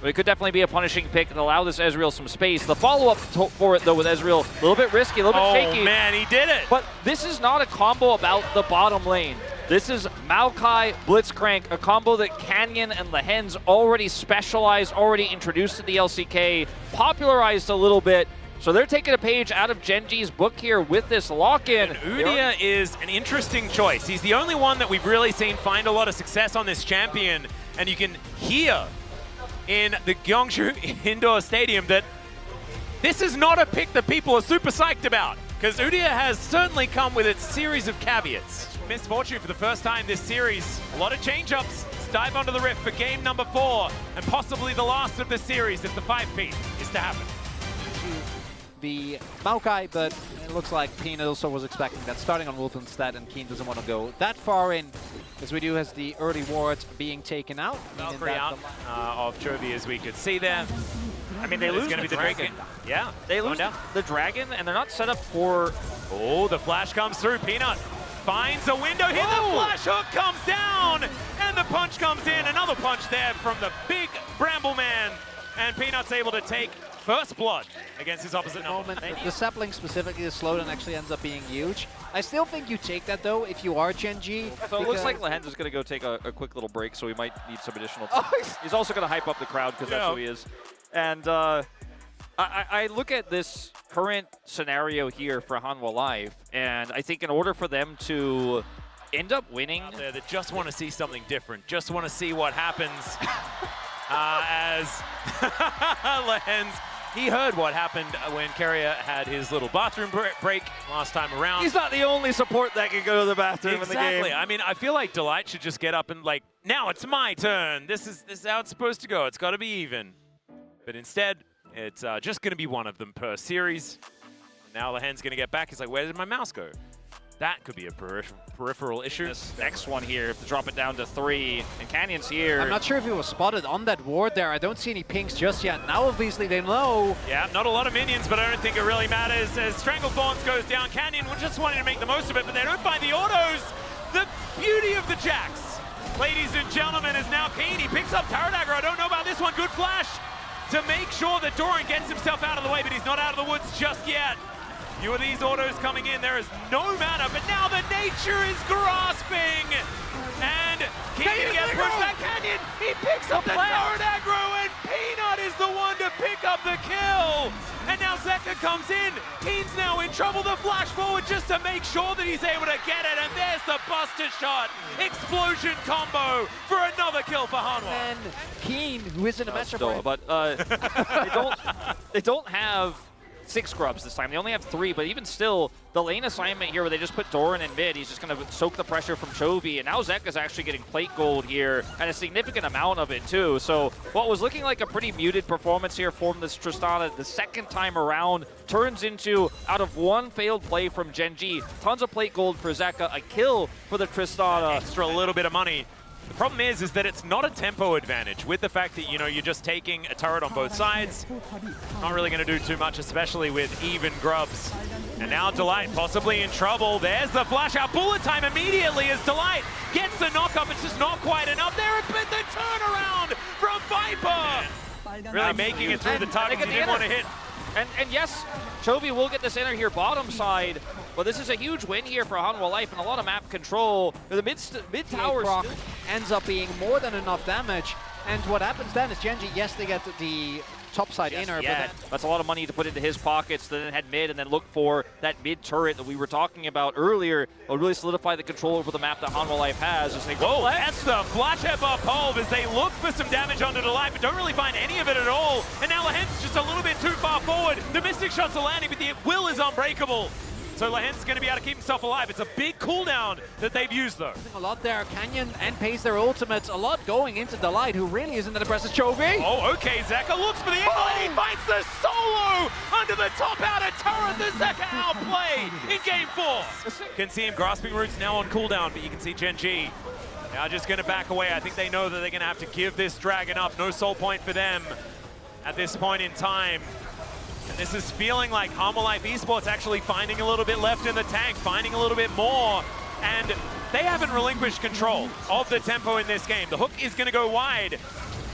But it could definitely be a punishing pick and allow this Ezreal some space. The follow-up for it, though, with Ezreal, a little bit risky, a little bit shaky. Oh, man, he did it! But this is not a combo about the bottom lane. This is Maokai, Blitzcrank, a combo that Canyon and Lehens already specialized, already introduced to the LCK, popularized a little bit. So they're taking a page out of Genji's book here with this lock-in. Udyr is an interesting choice. He's the only one that we've really seen find a lot of success on this champion. And you can hear in the Gyeongshu Indoor Stadium that this is not a pick that people are super psyched about, because Udyr has certainly come with its series of caveats. Misfortune for the first time this series. A lot of change-ups. Let's dive onto the rift for game number 4, and possibly the last of the series if the 5P is to happen. The Maokai, but it looks like Keen also was expecting that, starting on Wolf instead, and Keen doesn't want to go that far in, as we do has the early ward being taken out. Valkyrie out of Chovy, as we could see there. I mean, they lose going to be the dragon. Yeah, they lose the dragon, and they're not set up for... Oh, the flash comes through. Peanut finds a window here. The flash hook comes down, and the punch comes in. Another punch there from the big Bramble Man, and Peanut's able to take first blood against his opposite number. The sapling specifically, the slowdown actually ends up being huge. I still think you take that though if you are Genji. So it looks like Lehens is going to go take a quick little break, so he might need some additional time. He's also going to hype up the crowd because that's who he is. And I look at this current scenario here for Hanwha Life, and I think in order for them to end up winning... There that just want to see something different, just want to see what happens as Lehens, he heard what happened when Keria had his little bathroom break last time around. He's not the only support that can go to the bathroom in the game. I mean, I feel like Delight should just get up and like, now it's my turn. This is how it's supposed to go. It's got to be even. But instead, it's just going to be one of them per series. Now Lehens going to get back. He's like, where did my mouse go? That could be a peripheral issue. This next one here, to drop it down to 3, and Canyon's here. I'm not sure if he was spotted on that ward there. I don't see any pings just yet. Now obviously they know. Yeah, not a lot of minions, but I don't think it really matters as Stranglethorns goes down. Canyon was just wanting to make the most of it, but they don't find the autos. The beauty of the Jax, ladies and gentlemen, is now Keen. He picks up Taradagger. I don't know about this one. Good flash to make sure that Doran gets himself out of the way, but he's not out of the woods just yet. Few of these autos coming in, there is no mana, but now the nature is grasping! And Keen gets pushed back. Canyon, he picks up the Torrent aggro, and Peanut is the one to pick up the kill! And now Zeka comes in, Keen's now in trouble, the flash forward just to make sure that he's able to get it, and there's the buster shot! Explosion combo for another kill for Hanwha. And Keen, who is in a matchup for but they don't have 6 scrubs this time. They only have 3, but even still, the lane assignment here where they just put Doran in mid, he's just going to soak the pressure from Chovy, and now Zeka's actually getting plate gold here, and a significant amount of it too. So what was looking like a pretty muted performance here from this Tristana the second time around turns into, out of one failed play from Genji, tons of plate gold for Zeka, a kill for the Tristana. Extra little bit of money. The problem is that it's not a tempo advantage with the fact that, you know, you're just taking a turret on both sides. Not really going to do too much, especially with even grubs. And now Delight possibly in trouble. There's the flash out. Bullet time immediately as Delight gets the knock up. It's just not quite enough there. But the turnaround from Viper. Really making it through the targets he didn't want to hit. And yes, Chovy will get this inner here bottom side, but this is a huge win here for Hanwha Life and a lot of map control. The mid tower ends up being more than enough damage. And what happens then is Genji, yes, they get the top side inner, but that's a lot of money to put into his pockets, then head mid and then look for that mid turret that we were talking about earlier. Will really solidify the control over the map that Hanwha Life has. Just whoa, that's the flash head buff Hove as they look for some damage onto Delight, but don't really find any of it at all. And now Lehens just a little bit too far forward. The Mystic shots are landing, but the will is unbreakable. So Lehens is going to be able to keep himself alive. It's a big cooldown that they've used, though. A lot there. Canyon and pays their ultimates. A lot going into Delight, who really isn't that impressive. Chovy. Oh, okay. Zeka looks for the angle, and he finds the solo under the top outer turret. The Zeka outplay in game 4. Can see him grasping roots now on cooldown, but you can see Genji now just going to back away. I think they know that they're going to have to give this dragon up. No soul point for them at this point in time. And this is feeling like Hanwha Life Esports actually finding a little bit left in the tank, finding a little bit more. And they haven't relinquished control of the tempo in this game. The hook is going to go wide.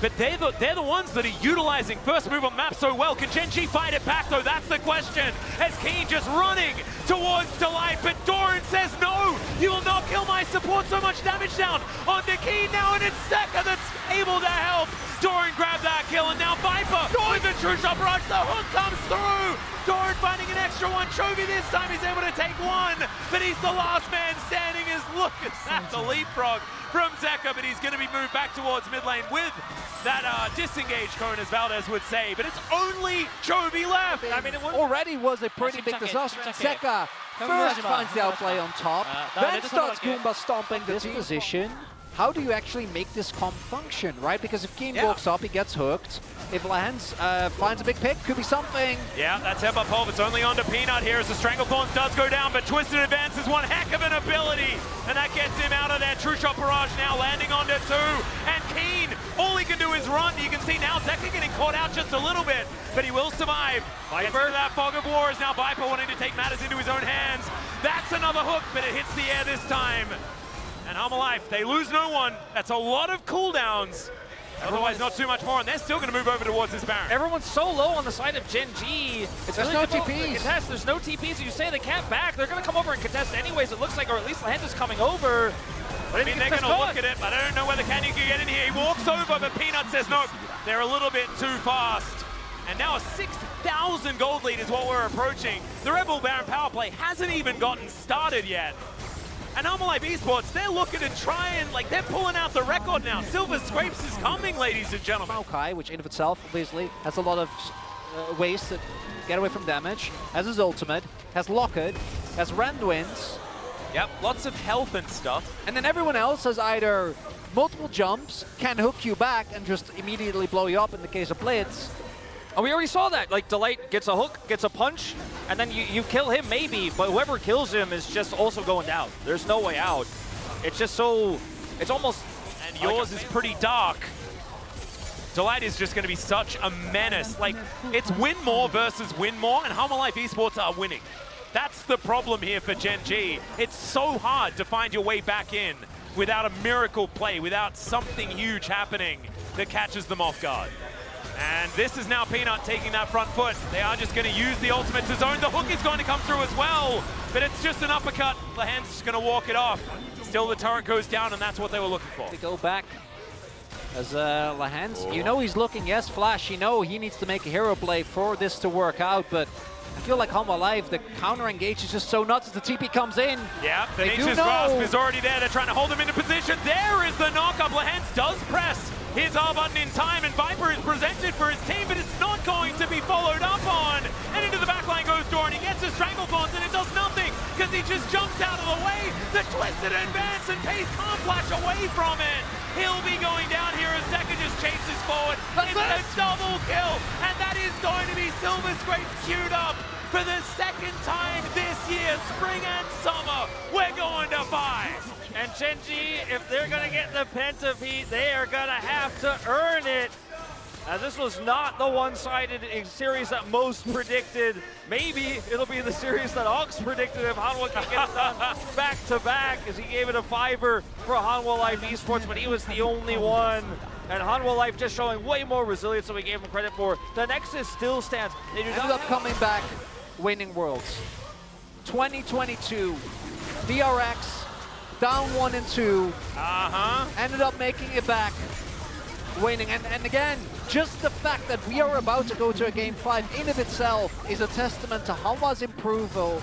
but they're the ones that are utilizing first move on map so well. Can Gen G fight it back though? That's the question. As Keen just running towards Delight, but Doran says no, you will not kill my support. So much damage down onto Keen now, and it's Zeka that's able to help. Doran grabbed that kill, and now Viper with the true shot barrage. The hook comes through. Doran finding an extra one. Chovy this time he's able to take one, but he's the last man standing. As look at that, the leapfrog from Zeka, but he's going to be moved back towards mid lane with that disengage cone, as Valdez would say, but it's only Chovy left. I mean, it already was a pretty big disaster. Zeka first finds the outplay on top, then starts Goomba stomping this position. How do you actually make this comp function, right? Because if Keen walks up, he gets hooked. If Lands finds a big pick, could be something. Yeah, that's Headbutt Pulp. It's only onto Peanut here as the Stranglethorns does go down, but Twisted Advance is one heck of an ability, and that gets him out of there. True Shot Barrage now landing onto 2, and Keen, all he can do is run. You can see now Zeka getting caught out just a little bit, but he will survive. Viper, that Fog of War is now Viper wanting to take matters into his own hands. That's another hook, but it hits the air this time. And Home Life, they lose no one. That's a lot of cooldowns. Otherwise, not too much more, and they're still going to move over towards this Baron. Everyone's so low on the side of Gen G. It's There's really no difficult to TPs. contest. There's no TPs. You say they can't back. They're going to come over and contest anyways, it looks like, or at least Land is coming over. But I mean, they're going to look at it, but I don't know whether Canyon can get in here. He walks over, but Peanut says nope. They're a little bit too fast. And now a 6,000 gold lead is what we're approaching. The Red Bull Baron power play hasn't even gotten started yet. And Life Esports, they're looking to try and, like, they're pulling out the record now. Silver Scrapes is coming, ladies and gentlemen. Maokai, which in of itself, obviously, has a lot of ways to get away from damage, has his ultimate, has Locket, has Randwinds. Yep, lots of health and stuff. And then everyone else has either multiple jumps, can hook you back, and just immediately blow you up in the case of Blitz. And we already saw that. Like, Delight gets a hook, gets a punch, and then you kill him maybe, but whoever kills him is just also going down. There's no way out. It's just so, it's almost... And yours is pretty dark. Delight is just going to be such a menace. Like, it's win more versus win more, and Home Life Esports are winning. That's the problem here for Gen G. It's so hard to find your way back in without a miracle play, without something huge happening that catches them off guard. And this is now Peanut taking that front foot. They are just going to use the ultimate to zone. The hook is going to come through as well, but it's just an uppercut. Lahan's just going to walk it off. Still the turret goes down, and that's what they were looking for. To go back as Lahan's, you know he's looking, yes, Flash, you know he needs to make a hero play for this to work out, but I feel like Home Alive, the counter engage is just so nuts as the TP comes in. Yeah, the Nature's Grasp is already there. They're trying to hold him into position. There is the knock-up. Lahans does press his R button in time, and Viper is presented for his team, but it's not going to be followed up on. And into the backline goes Doran. He gets his Stranglethorns, and it does nothing because he just jumps out of the way. The Twisted Advance, and Pace can't flash away from it. He'll be going down here as Zeka just chases forward. It's a double kill, and that is going to be Silver Scrapes queued up for the second time this year, spring and summer. We're going to 5. And Gen G, if they're going to get the Pentafeet, they are going to have to earn it. This was not the one-sided series that most predicted. Maybe it'll be the series that Ox predicted if Hanwha can get it done back-to-back, as he gave it a 5-er for Hanwha Life Esports, but he was the only one. And Hanwha Life just showing way more resilience than we gave him credit for. The Nexus still stands. They do Ended up coming back, winning Worlds. 2022, DRX, down 1 and 2. Ended up making it back, winning. And again, just the fact that we are about to go to a Game 5 in of itself is a testament to Hanwha's approval.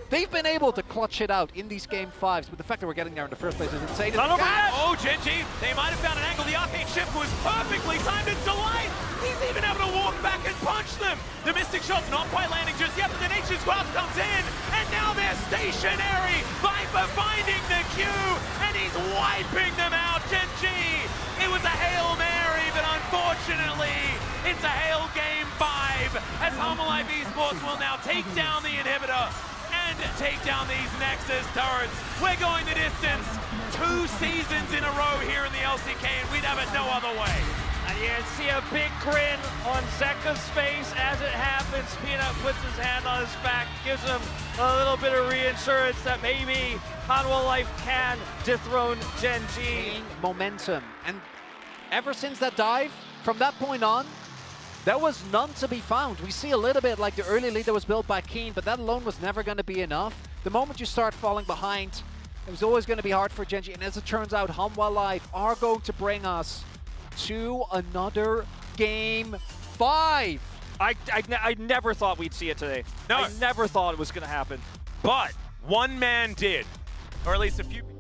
They've been able to clutch it out in these Game 5s, but the fact that we're getting there in the first place is insane. Oh, Gen G, they might have found an angle. The arcade shift was perfectly timed. It's Delight. He's even able to walk back and punch them. The Mystic Shot's not quite landing just yet, but the Nature's Grasp comes in, and now they're stationary. Viper finding the Q, and he's wiping them out. Gen G, it was a Hail Mary, but unfortunately, it's a Hail Game 5, as Home Life Esports will now take down the inhibitor and take down these Nexus turrets. We're going the distance. 2 seasons in a row here in the LCK, and we'd have it no other way. And you can see a big grin on Zeka's face as it happens. Peanut puts his hand on his back, gives him a little bit of reassurance that maybe Hanwha Life can dethrone Gen G. Momentum. And ever since that dive, from that point on, there was none to be found. We see a little bit like the early lead that was built by Keen, but that alone was never going to be enough. The moment you start falling behind, it was always going to be hard for Genji. And as it turns out, Hanwha Life are going to bring us to another Game 5. I never thought we'd see it today. No. I never thought it was going to happen. But one man did, or at least a few people.